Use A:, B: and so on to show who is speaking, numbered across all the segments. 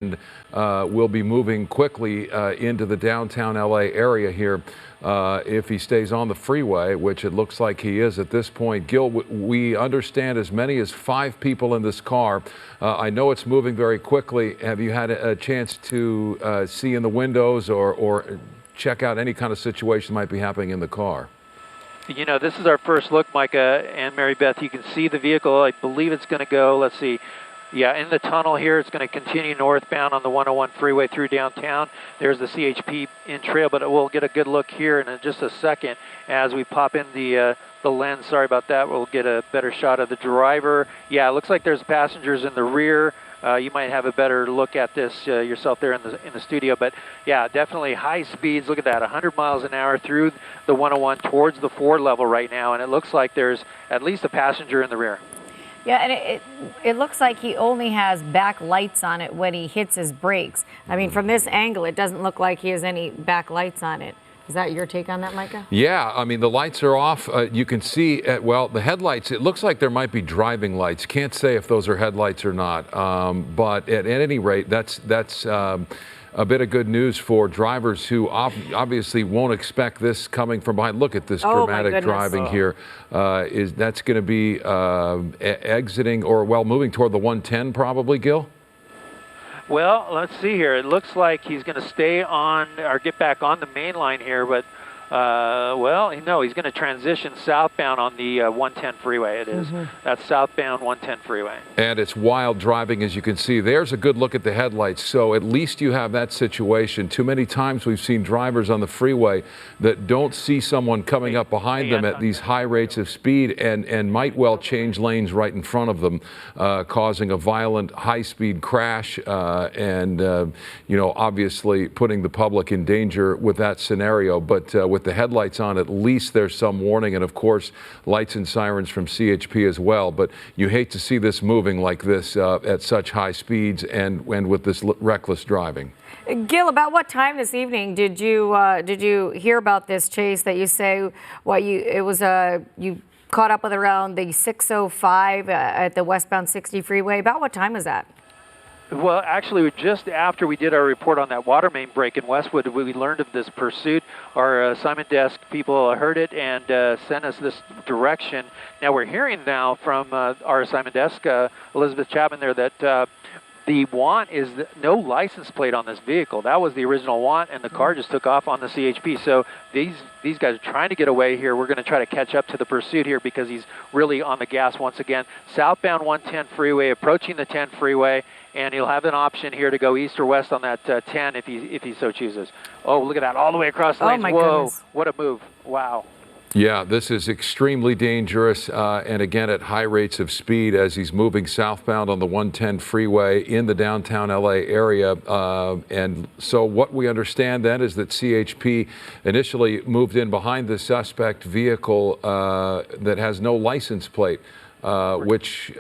A: will be moving quickly into the downtown LA area here if he stays on the freeway, which it looks like he is at this point. Gil, we understand as many as 5 people in this car. I know it's moving very quickly. Have you had a chance to see in the windows or check out any kind of situation that might be happening in the car?
B: You know, this is our first look, Micah and Mary Beth. You can see the vehicle. I believe it's going to go, let's see. Yeah, in the tunnel here, it's going to continue northbound on the 101 freeway through downtown. There's the CHP in trail, but we'll get a good look here in just a second as we pop in the lens. Sorry about that. We'll get a better shot of the driver. Yeah, it looks like there's passengers in the rear. You might have a better look at this yourself there in the studio, but yeah, definitely high speeds. Look at that, 100 miles an hour through the 101 towards the Ford level right now, and it looks like there's at least a passenger in the rear.
C: Yeah, and it looks like he only has back lights on it when he hits his brakes. I mean, from this angle, it doesn't look like he has any back lights on it. Is that your take on that, Micah?
A: Yeah, I mean, the lights are off. You can see, well, the headlights, it looks like there might be driving lights. Can't say if those are headlights or not. But at any rate, that's a bit of good news for drivers who obviously won't expect this coming from behind. Look at this dramatic driving here. That's going to be exiting or, well, moving toward the 110 probably, Gil?
B: Well, let's see here. It looks like he's going to stay on or get back on the main line here, but well, no, he's going to transition southbound on the 110 freeway. It is. That's southbound 110 freeway.
A: And it's wild driving, as you can see. There's a good look at the headlights. So at least you have that situation. Too many times we've seen drivers on the freeway that don't see someone coming up behind them at these high rates of speed and might well change lanes right in front of them, causing a violent high-speed crash and, you know, obviously putting the public in danger with that scenario. But with the headlights on, at least there's some warning, and of course lights and sirens from CHP as well. But you hate to see this moving like this at such high speeds and with this reckless driving.
C: Gil, about what time this evening did you hear about this chase that you say you caught up with around the 6:05 at the westbound 60 freeway? About what time was that?
B: Well, actually, just after we did our report on that water main break in Westwood, we learned of this pursuit. Our assignment desk people heard it and sent us this direction. Now we're hearing now from our assignment desk, Elizabeth Chapman there, that the want is no license plate on this vehicle. That was the original want, and the car just took off on the CHP. So these guys are trying to get away here. We're going to try to catch up to the pursuit here because he's really on the gas once again. Southbound 110 freeway, approaching the 10 freeway, and he'll have an option here to go east or west on that 10 if he so chooses. Oh, look at that, all the way across the lanes.
C: My
B: Whoa,
C: goodness.
B: What a move. Wow.
A: Yeah, this is extremely dangerous, and again at high rates of speed as he's moving southbound on the 110 freeway in the downtown LA area. And so what we understand then is that CHP initially moved in behind the suspect vehicle that has no license plate, which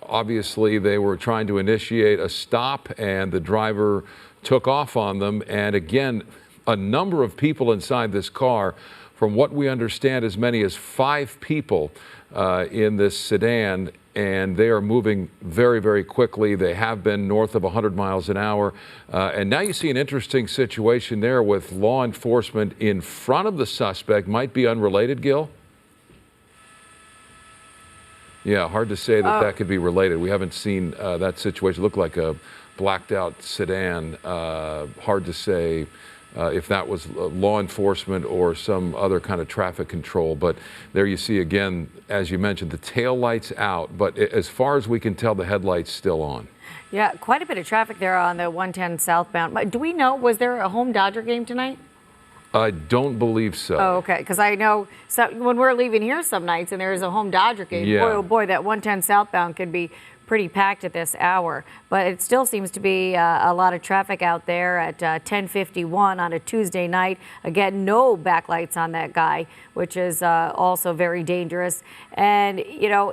A: obviously they were trying to initiate a stop, and the driver took off on them. And again, a number of people inside this car. From what we understand, as many as 5 people in this sedan, and they are moving very, very quickly. They have been north of 100 miles an hour. And now you see an interesting situation there with law enforcement in front of the suspect. Might be unrelated, Gil? Yeah, hard to say that could be related. We haven't seen that situation. Look like a blacked out sedan. Hard to say if that was law enforcement or some other kind of traffic control. But there you see again, as you mentioned, the tail lights out, but as far as we can tell, the headlights still on.
C: Yeah, quite a bit of traffic there on the 110 southbound. Do we know, was there a home Dodger game tonight?
A: I don't believe so.
C: Oh, okay, because I know when we're leaving here some nights and there's a home Dodger game,
A: yeah.
C: Boy, oh boy, that 110 southbound could be pretty packed at this hour, but it still seems to be a lot of traffic out there at 10:51 on a Tuesday night. Again, no backlights on that guy, which is also very dangerous. And you know,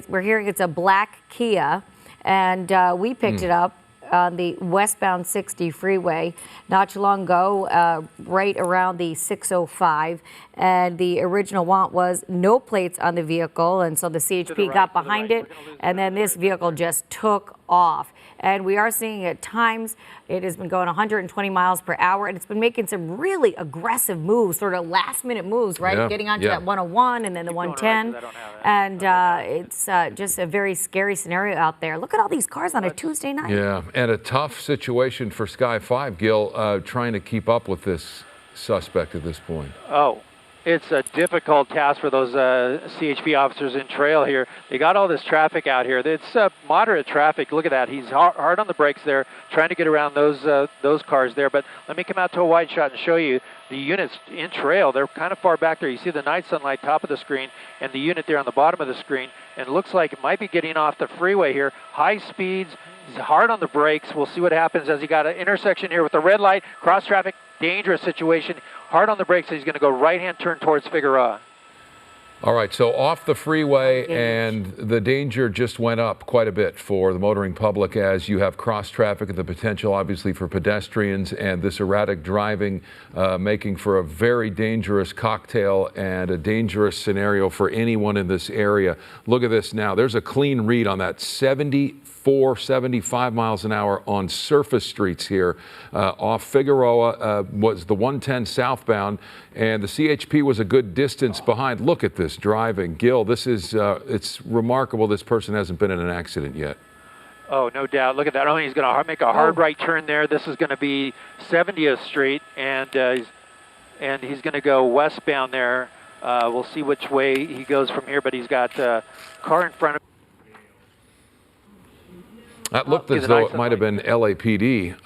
C: we're hearing it's a black Kia, and we picked it up on the westbound 60 freeway not too long ago, right around the 6:05, and the original want was no plates on the vehicle, and so the CHP got behind it, and then this vehicle just took off. And we are seeing at times it has been going 120 miles per hour, and it's been making some really aggressive moves, sort of last-minute moves, right?
A: Yeah,
C: Getting onto that 101 and then the 110. And it's just a very scary scenario out there. Look at all these cars on a Tuesday night.
A: Yeah, and a tough situation for Sky 5, Gil, trying to keep up with this suspect at this point.
B: Oh, it's a difficult task for those CHP officers in trail here. They got all this traffic out here. It's moderate traffic. Look at that. He's hard on the brakes there, trying to get around those cars there. But let me come out to a wide shot and show you the units in trail. They're kind of far back there. You see the night sunlight top of the screen and the unit there on the bottom of the screen. And it looks like it might be getting off the freeway here. High speeds. He's hard on the brakes. We'll see what happens as he got an intersection here with the red light, cross traffic, dangerous situation. Hard on the brakes. So he's going to go right-hand turn towards Figueroa.
A: All right, so off the freeway, and the danger just went up quite a bit for the motoring public as you have cross traffic and the potential, obviously, for pedestrians, and this erratic driving making for a very dangerous cocktail and a dangerous scenario for anyone in this area. Look at this now. There's a clean read on that 74, 75 miles an hour on surface streets here. Off Figueroa was the 110 southbound, and the CHP was a good distance behind. Look at this driving. Gil, this is, it's remarkable this person hasn't been in an accident yet.
B: Oh, no doubt. Look at that. Oh, he's going to make a hard right turn there. This is going to be 70th Street, and he's going to go westbound there. We'll see which way he goes from here, but he's got a car in front of him.
A: That looked as though it might have been LAPD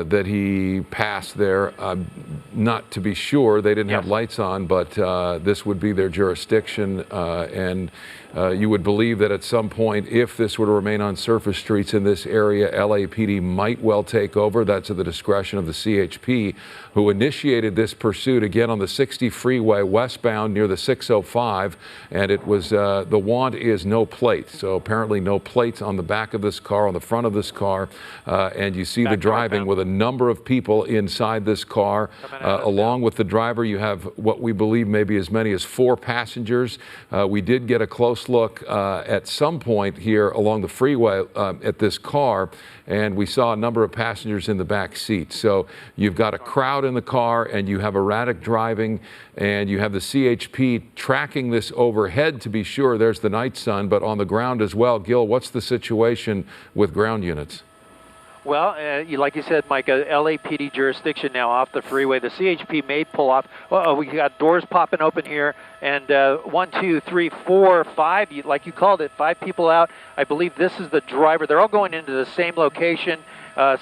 A: that he passed there. Not to be sure, they didn't have lights on, but this would be their jurisdiction. And you would believe that at some point, if this were to remain on surface streets in this area, LAPD might well take over. That's at the discretion of the CHP, who initiated this pursuit again on the 60 freeway westbound near the 605. And it was, the want is no plate. So apparently no plates on the back of this car, on the front of this car, and you see the driving with a number of people inside this car. Along with the driver, you have what we believe may be as many as 4 passengers. We did get a close look at some point here along the freeway at this car, and we saw a number of passengers in the back seat. So you've got a crowd in the car, and you have erratic driving, and you have the CHP tracking this overhead to be sure. There's the night sun, but on the ground as well. Gil, what's the situation with ground units?
B: Well, like you said, Mike, LAPD jurisdiction now off the freeway. The CHP may pull off. We got doors popping open here, and 1, 2, 3, 4, 5, like you called it, 5 people out. I believe this is the driver. They're all going into the same location.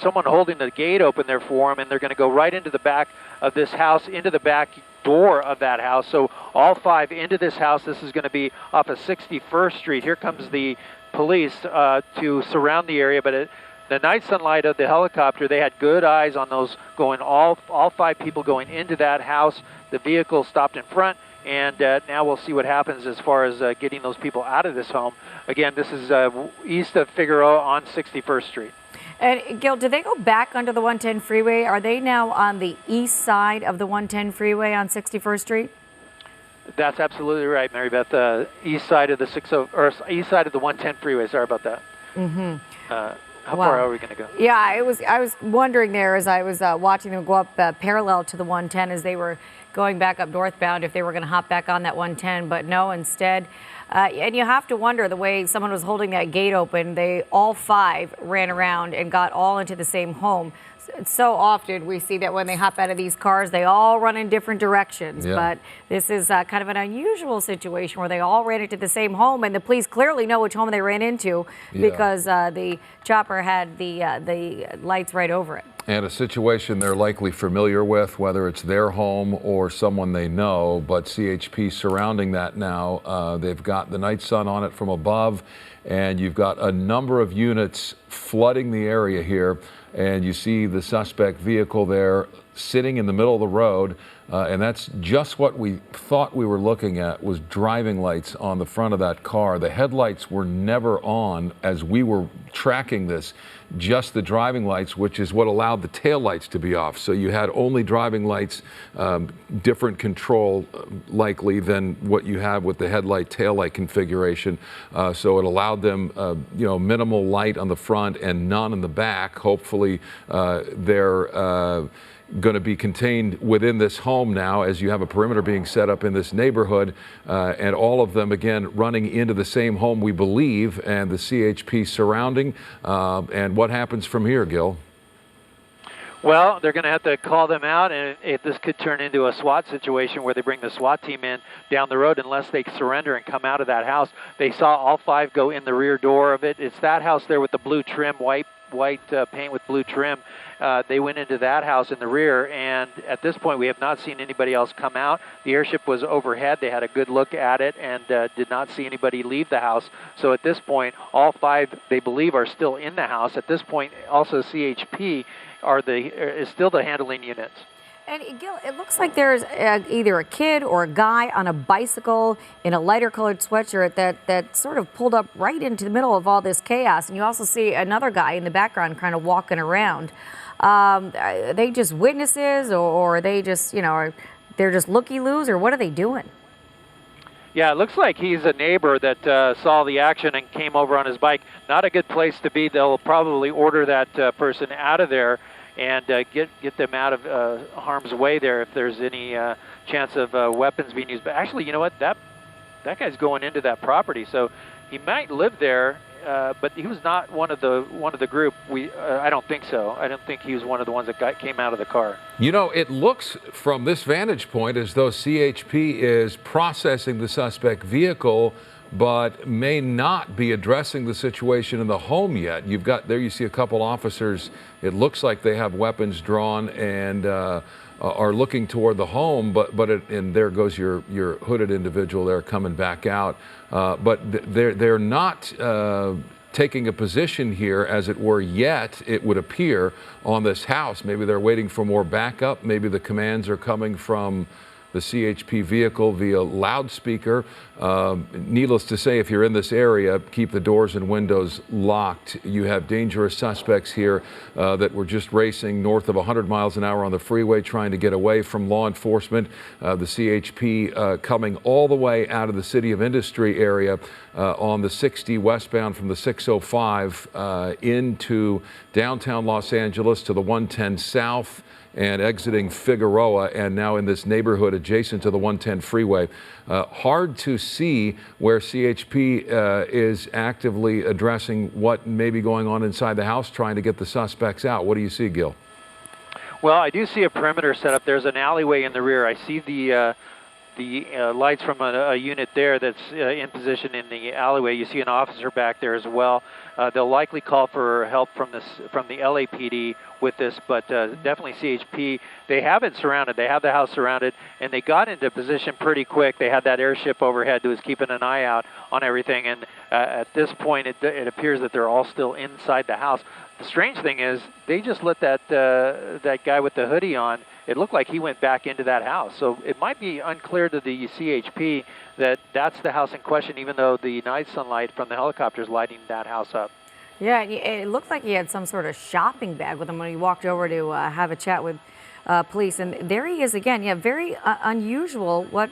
B: Someone holding the gate open there for them, and they're going to go right into the back of this house, into the back door of that house. So all 5 into this house. This is going to be off of 61st Street. Here comes the police to surround the area, but the night sunlight of the helicopter, they had good eyes on those going, all 5 people going into that house. The vehicle stopped in front, and now we'll see what happens as far as getting those people out of this home. Again, this is east of Figueroa on 61st Street.
C: And Gil, do they go back under the 110 freeway? Are they now on the east side of the 110 freeway on 61st Street?
B: That's absolutely right, Mary Beth. East side of the east side of the 110 freeway. Sorry about that. Mm-hmm. How far are we going to go? Yeah,
C: I was wondering there as I was watching them go up parallel to the 110 as they were going back up northbound if they were going to hop back on that 110, but no, instead. And you have to wonder the way someone was holding that gate open, they all 5 ran around and got all into the same home. So often we see that when they hop out of these cars, they all run in different directions. Yeah. But this is kind of an unusual situation where they all ran into the same home, and the police clearly know which home they ran into because the chopper had the lights right over it.
A: And a situation they're likely familiar with, whether it's their home or someone they know, but CHP surrounding that now. They've got the night sun on it from above, and you've got a number of units flooding the area here. And you see the suspect vehicle there sitting in the middle of the road, and that's just what we thought we were looking at, was driving lights on the front of that car. The headlights were never on as we were tracking this, just the driving lights, which is what allowed the tail lights to be off. So you had only driving lights, different control likely than what you have with the headlight tail light configuration. So it allowed allowed them, minimal light on the front and none in the back. Hopefully, they're going to be contained within this home now, as you have a perimeter being set up in this neighborhood, and all of them again running into the same home, we believe, and the CHP surrounding. And what happens from here, Gil?
B: Well, they're going to have to call them out, and this could turn into a SWAT situation where they bring the SWAT team in down the road unless they surrender and come out of that house. They saw all 5 go in the rear door of it. It's that house there with the blue trim, white paint with blue trim. They went into that house in the rear, and at this point we have not seen anybody else come out. The airship was overhead. They had a good look at it and did not see anybody leave the house. So at this point, all 5, they believe, are still in the house. At this point, also CHP is still the handling units.
C: And Gil, it looks like there's either a kid or a guy on a bicycle in a lighter colored sweatshirt that sort of pulled up right into the middle of all this chaos. And you also see another guy in the background kind of walking around. Are they just witnesses, or are they just, they're just looky-loos, or what are they doing?
B: Yeah, it looks like he's a neighbor that saw the action and came over on his bike. Not a good place to be. They'll probably order that person out of there and get them out of harm's way there if there's any chance of weapons being used. But actually, you know what? That guy's going into that property, so he might live there. But he was not one of the group. I don't think so. I don't think he was one of the ones that came out of the car.
A: It looks from this vantage point as though CHP is processing the suspect vehicle, but may not be addressing the situation in the home yet. You see a couple officers. It looks like they have weapons drawn and are looking toward the home, and there goes your hooded individual there coming back out. But they're not taking a position here, as it were, yet, it would appear, on this house. Maybe they're waiting for more backup. Maybe the commands are coming from the CHP vehicle via loudspeaker. Needless to say, if you're in this area, keep the doors and windows locked. You have dangerous suspects here that were just racing north of 100 miles an hour on the freeway, trying to get away from law enforcement. The CHP coming all the way out of the City of Industry area on the 60 westbound from the 605 into downtown Los Angeles to the 110 south, and exiting Figueroa, and now in this neighborhood adjacent to the 110 freeway. Hard to see where CHP is actively addressing what may be going on inside the house, trying to get the suspects out. What do you see, Gil?
B: Well, I do see a perimeter set up. There's an alleyway in the rear. I see the lights from a unit there that's in position in the alleyway. You see an officer back there as well. They'll likely call for help from the LAPD with this, but definitely CHP. They have it surrounded. They have the house surrounded, and they got into position pretty quick. They had that airship overhead that was keeping an eye out on everything, and at this point, it appears that they're all still inside the house. The strange thing is, they just let that guy with the hoodie on. It looked like he went back into that house. So it might be unclear to the CHP that that's the house in question, even though the night sunlight from the helicopter is lighting that house up.
C: Yeah, it looked like he had some sort of shopping bag with him when he walked over to have a chat with police. And there he is again. Yeah, very unusual what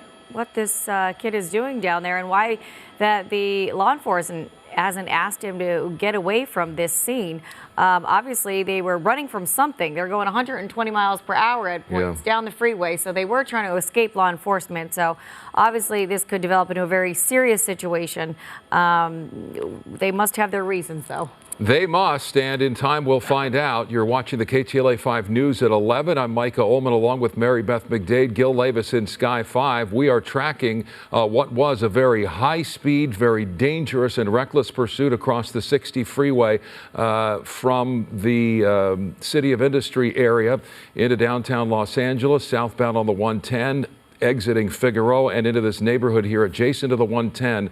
C: this kid is doing down there, and why that the law enforcement hasn't asked him to get away from this scene. Obviously, they were running from something. They're going 120 miles per hour at points down the freeway, so they were trying to escape law enforcement. So obviously, this could develop into a very serious situation. They must have their reasons, though.
A: They must, and in time we'll find out. You're watching the KTLA 5 News at 11. I'm Micah Ullman along with Mary Beth McDade, Gil Levis in Sky 5. We are tracking what was a very high-speed, very dangerous and reckless pursuit across the 60 freeway from the City of Industry area into downtown Los Angeles, southbound on the 110, exiting Figueroa and into this neighborhood here adjacent to the 110.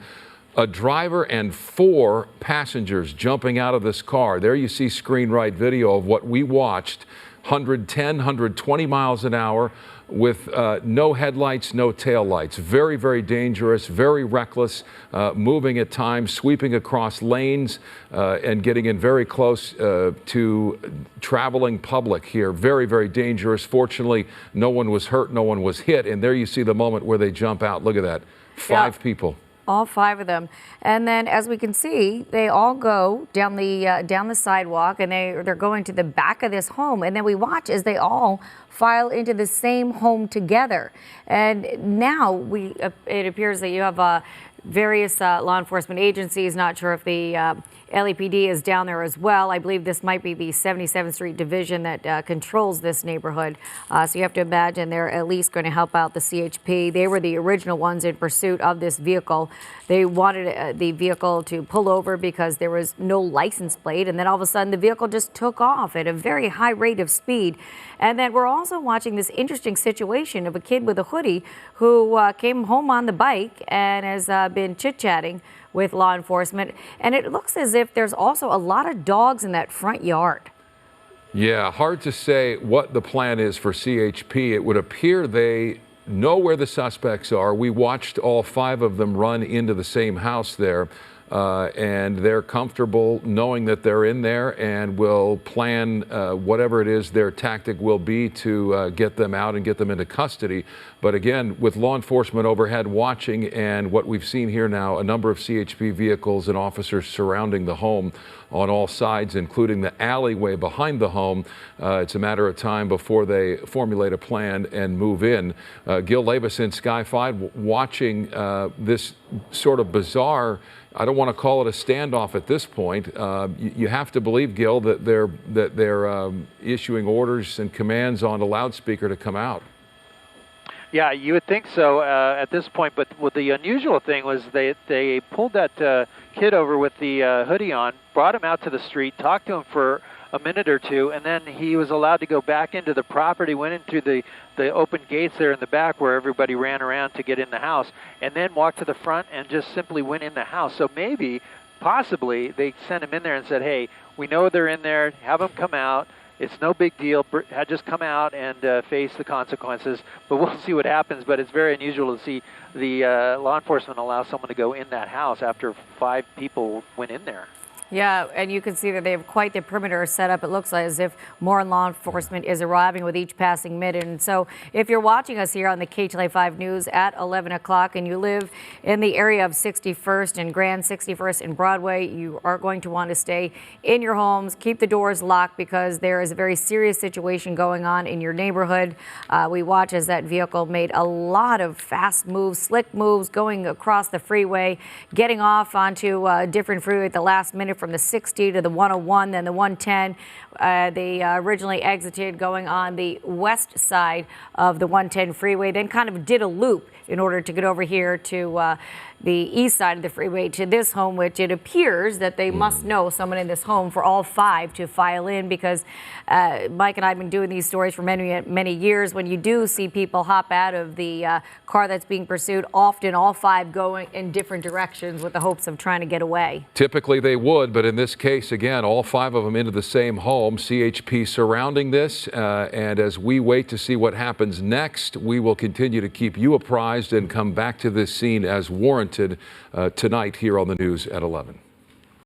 A: A driver and 4 passengers jumping out of this car. There you see screen right video of what we watched, 110, 120 miles an hour with no headlights, no taillights. Very, very dangerous, very reckless, moving at times, sweeping across lanes and getting in very close to traveling public here. Very, very dangerous. Fortunately, no one was hurt, no one was hit. And there you see the moment where they jump out. Look at that. 5 people.
C: All 5 of them. And then, as we can see, they all go down the sidewalk, and they're going to the back of this home. And then we watch as they all file into the same home together. And now it appears that you have various law enforcement agencies. Not sure if the LAPD is down there as well. I believe this might be the 77th Street Division that controls this neighborhood. So you have to imagine they're at least going to help out the CHP. They were the original ones in pursuit of this vehicle. They wanted the vehicle to pull over because there was no license plate. And then all of a sudden the vehicle just took off at a very high rate of speed. And then we're also watching this interesting situation of a kid with a hoodie who came home on the bike and has been chit-chatting with law enforcement. And it looks as if there's also a lot of dogs in that front yard.
A: Yeah, hard to say what the plan is for CHP. It would appear they know where the suspects are. We watched all 5 of them run into the same house there. And they're comfortable knowing that they're in there and will plan whatever it is their tactic will be to get them out and get them into custody. But again, with law enforcement overhead watching and what we've seen here now, a number of CHP vehicles and officers surrounding the home on all sides, including the alleyway behind the home. It's a matter of time before they formulate a plan and move in. Gil Labus in Sky 5 watching this sort of bizarre, I don't want to call it a standoff at this point. You have to believe, Gil, that they're issuing orders and commands on a loudspeaker to come out.
B: Yeah, you would think so at this point. But what the unusual thing was they pulled that kid over with the hoodie on, brought him out to the street, talked to him for a minute or two, and then he was allowed to go back into the property, went into the open gates there in the back where everybody ran around to get in the house, and then walked to the front and just simply went in the house. So maybe, possibly, they sent him in there and said, hey, we know they're in there, have them come out. It's no big deal. Just come out and face the consequences. But we'll see what happens. But it's very unusual to see the law enforcement allow someone to go in that house after 5 people went in there.
C: Yeah, and you can see that they have quite the perimeter set up. It looks like as if more law enforcement is arriving with each passing minute. And so if you're watching us here on the KTLA 5 News at 11 o'clock and you live in the area of 61st and Grand 61st and Broadway, you are going to want to stay in your homes, keep the doors locked, because there is a very serious situation going on in your neighborhood. We watch as that vehicle made a lot of fast moves, slick moves, going across the freeway, getting off onto a different freeway at the last minute from the 60 to the 101, then the 110. They originally exited going on the west side of the 110 freeway, then kind of did a loop in order to get over here to the east side of the freeway to this home, which it appears that they must know someone in this home for all 5 to file in, because Mike and I have been doing these stories for many, many years. When you do see people hop out of the car that's being pursued, often all 5 going in different directions with the hopes of trying to get away.
A: Typically they would, but in this case, again, all 5 of them into the same home, CHP surrounding this. And as we wait to see what happens next, we will continue to keep you apprised and come back to this scene as warranted tonight here on the news at 11.